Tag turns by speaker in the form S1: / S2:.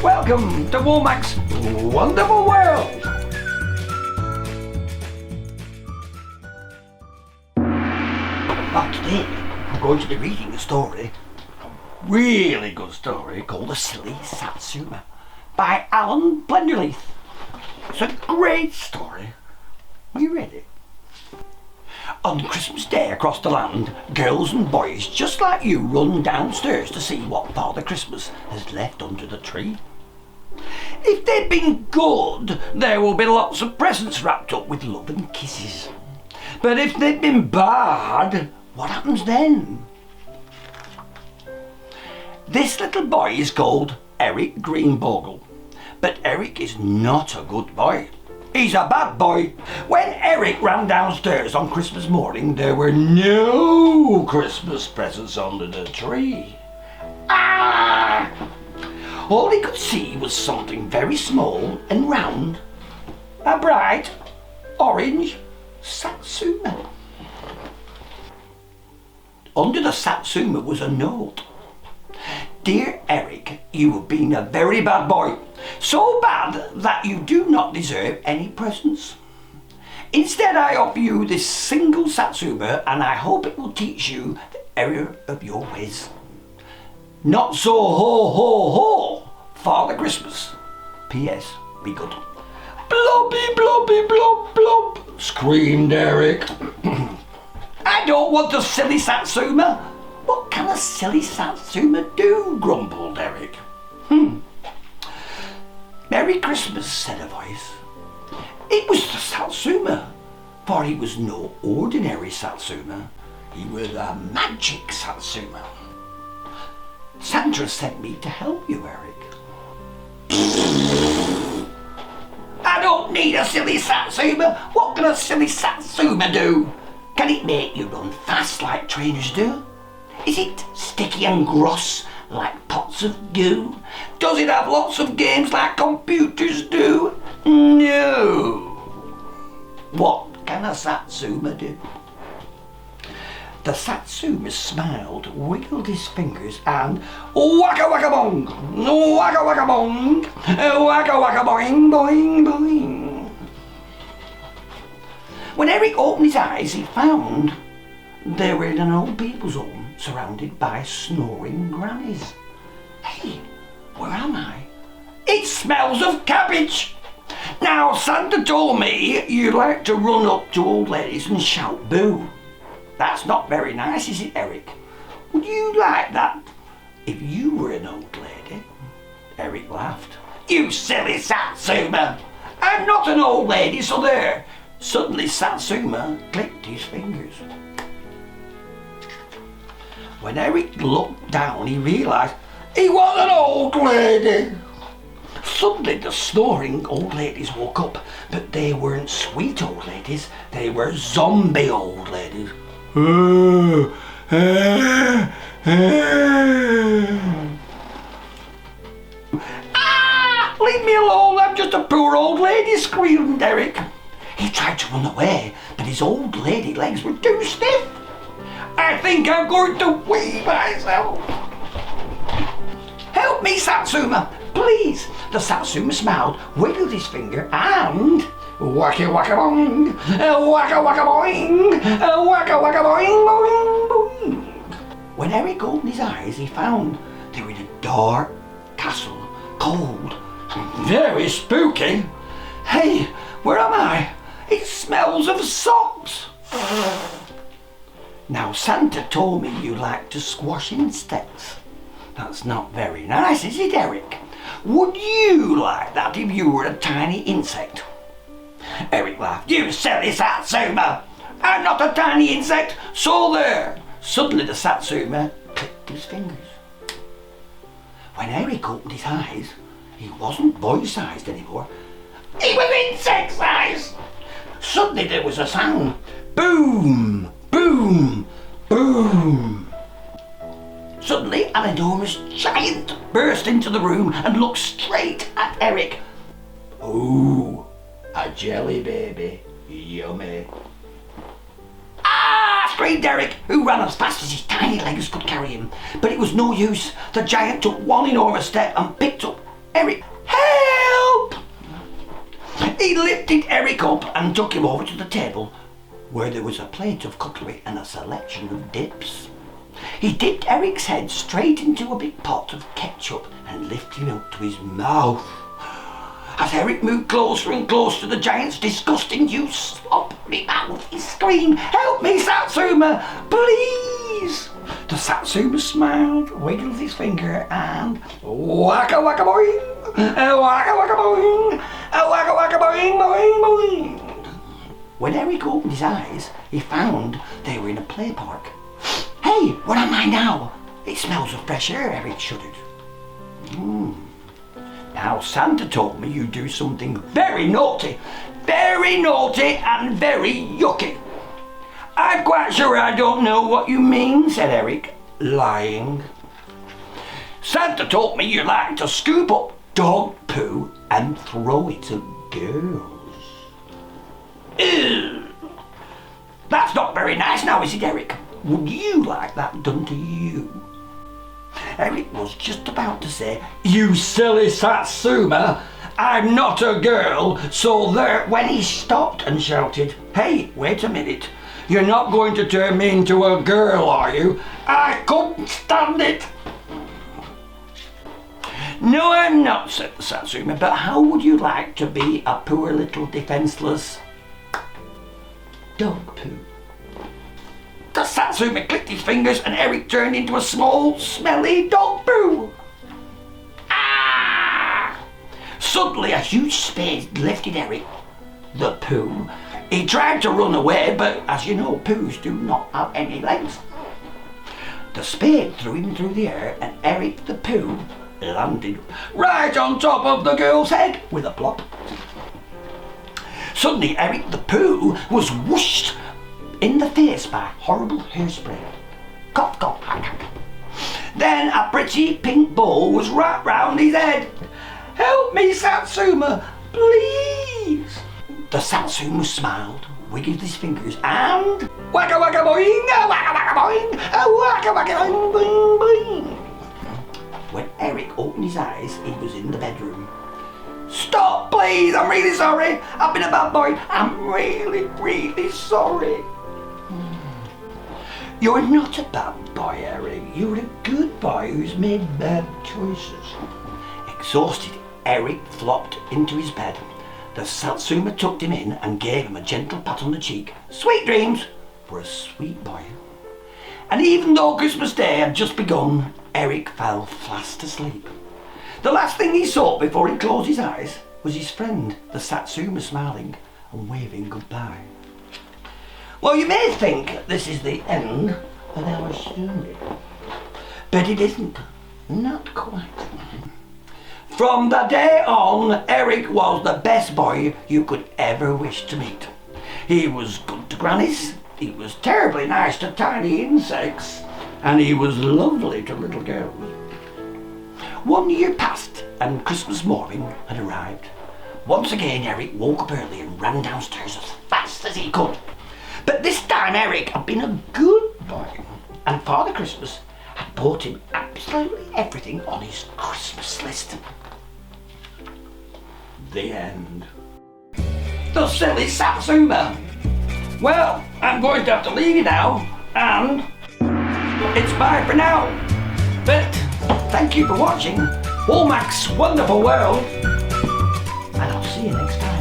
S1: Welcome to Womack's Wonderful World. But today I'm going to be reading a story, a really good story called The Silly Satsuma by Allan Plenderleith. It's a great story. Are you ready? On Christmas Day across the land, girls and boys just like you run downstairs to see what Father Christmas has left under the tree. If they've been good, there will be lots of presents wrapped up with love and kisses. But if they've been bad, what happens then? This little boy is called Eric Greenbogle, but Eric is not a good boy. He's a bad boy. When Eric ran downstairs on Christmas morning, there were no Christmas presents under the tree. Ah! All he could see was something very small and round. A bright orange Satsuma. Under the Satsuma was a note. Dear Eric, you have been a very bad boy. So bad that you do not deserve any presents. Instead, I offer you this single Satsuma and I hope it will teach you the error of your ways. Not so ho ho ho, Father Christmas. P.S. Be good. Blobby blobby blob blob, screamed Eric. I don't want a silly Satsuma. What can a silly Satsuma do? Grumbled Eric. Merry Christmas, said a voice. It was the Satsuma, for he was no ordinary Satsuma. He was a magic Satsuma. Santa sent me to help you, Eric. I don't need a silly Satsuma. What can a silly Satsuma do? Can it make you run fast like trainers do? Is it sticky and gross like pots of goo? Does it have lots of games like computers do? No. What can a Satsuma do? The Satsuma smiled, wiggled his fingers and waka waka bong, waka waka bong, waka waka boing boing boing. When Eric opened his eyes, he found they were in an old people's home surrounded by snoring grannies. Hey, where am I? It smells of cabbage. Now, Santa told me you like to run up to old ladies and shout boo. That's not very nice, is it, Eric? Would you like that if you were an old lady? Eric laughed. You silly Satsuma! I'm not an old lady, so there. Suddenly Satsuma clicked his fingers. When Eric looked down, he realised he was an old lady. Suddenly the snoring old ladies woke up, but they weren't sweet old ladies, they were zombie old ladies. Ah! Leave me alone, I'm just a poor old lady, screamed Eric. He tried to run away, but his old lady legs were too stiff. I think I'm going to wee myself. Help me, Satsuma, please. The Satsuma smiled, wiggled his finger and waka waka boing, waka waka boing, waka waka boing boing boing. When Eric opened his eyes, he found they were in a dark castle, cold, very spooky. Hey, where am I? It smells of socks. Now, Santa told me you like to squash insects. That's not very nice, is it, Eric? Would you like that if you were a tiny insect? Eric laughed. You silly Satsuma! I'm not a tiny insect, so there! Suddenly the Satsuma clicked his fingers. When Eric opened his eyes, he wasn't boy-sized anymore. He was insect-sized! Suddenly there was a sound. Boom! Boom! Boom! Suddenly an enormous giant burst into the room and looked straight at Eric. Ooh, a jelly baby. Yummy. Ah! screamed Eric, who ran as fast as his tiny legs could carry him. But it was no use. The giant took one enormous step and picked up Eric, help! He lifted Eric up and took him over to the table where there was a plate of cutlery and a selection of dips. He dipped Eric's head straight into a big pot of ketchup and lifted him up to his mouth. As Eric moved closer and closer to the giant's disgusting huge slobbery mouth, he screamed, "Help me, Satsuma, please!" The Satsuma smiled, wiggled his finger, and waka waka boing, waka waka boing, waka waka boing, boing boing. When Eric opened his eyes, he found they were in a play park. "Hey, where am I now? It smells of fresh air," Eric shuddered. Now Santa told me you do something very naughty and very yucky. "I'm quite sure I don't know what you mean," said Eric, lying. "Santa told me you like to scoop up dog poo and throw it at girls." Ew. "That's not very nice now, is it, Eric? Would you like that done to you?" Eric was just about to say, "You silly Satsuma, I'm not a girl," so there when he stopped and shouted, "Hey, wait a minute. You're not going to turn me into a girl, are you? I couldn't stand it." "No, I'm not," said the Satsuma, "but how would you like to be a poor little defenceless dog poo?" The Satsuma clicked his fingers and Eric turned into a small, smelly dog poo. Ah! Suddenly a huge spade lifted Eric, the poo. He tried to run away, but as you know, poos do not have any legs. The spade threw him through the air and Eric the poo landed right on top of the girl's head with a plop. Suddenly Eric the poo was whooshed in the face by horrible hairspray. Cough, cough. Then a pretty pink ball was wrapped round his head. "Help me, Satsuma, please!" The Satsuma smiled, wiggled his fingers, and waka waka boing, waka waka boing, waka waka boing, boing, boing. When Eric opened his eyes, he was in the bedroom. "Stop, please! I'm really sorry. I've been a bad boy. I'm really, really sorry." "You're not a bad boy, Eric. You're a good boy who's made bad choices." Exhausted, Eric flopped into his bed. The Satsuma tucked him in and gave him a gentle pat on the cheek. "Sweet dreams for a sweet boy." And even though Christmas Day had just begun, Eric fell fast asleep. The last thing he saw before he closed his eyes was his friend, the Satsuma, smiling and waving goodbye. Well, you may think this is the end of our story, but it isn't. Not quite. From that day on, Eric was the best boy you could ever wish to meet. He was good to grannies, he was terribly nice to tiny insects, and he was lovely to little girls. 1 year passed and Christmas morning had arrived. Once again Eric woke up early and ran downstairs as fast as he could. But this time Eric had been a good boy, and Father Christmas had bought him absolutely everything on his Christmas list. The end. The Silly Satsuma. Well, I'm going to have to leave you now, and it's bye for now. But thank you for watching Woolmac's Wonderful World, and I'll see you next time.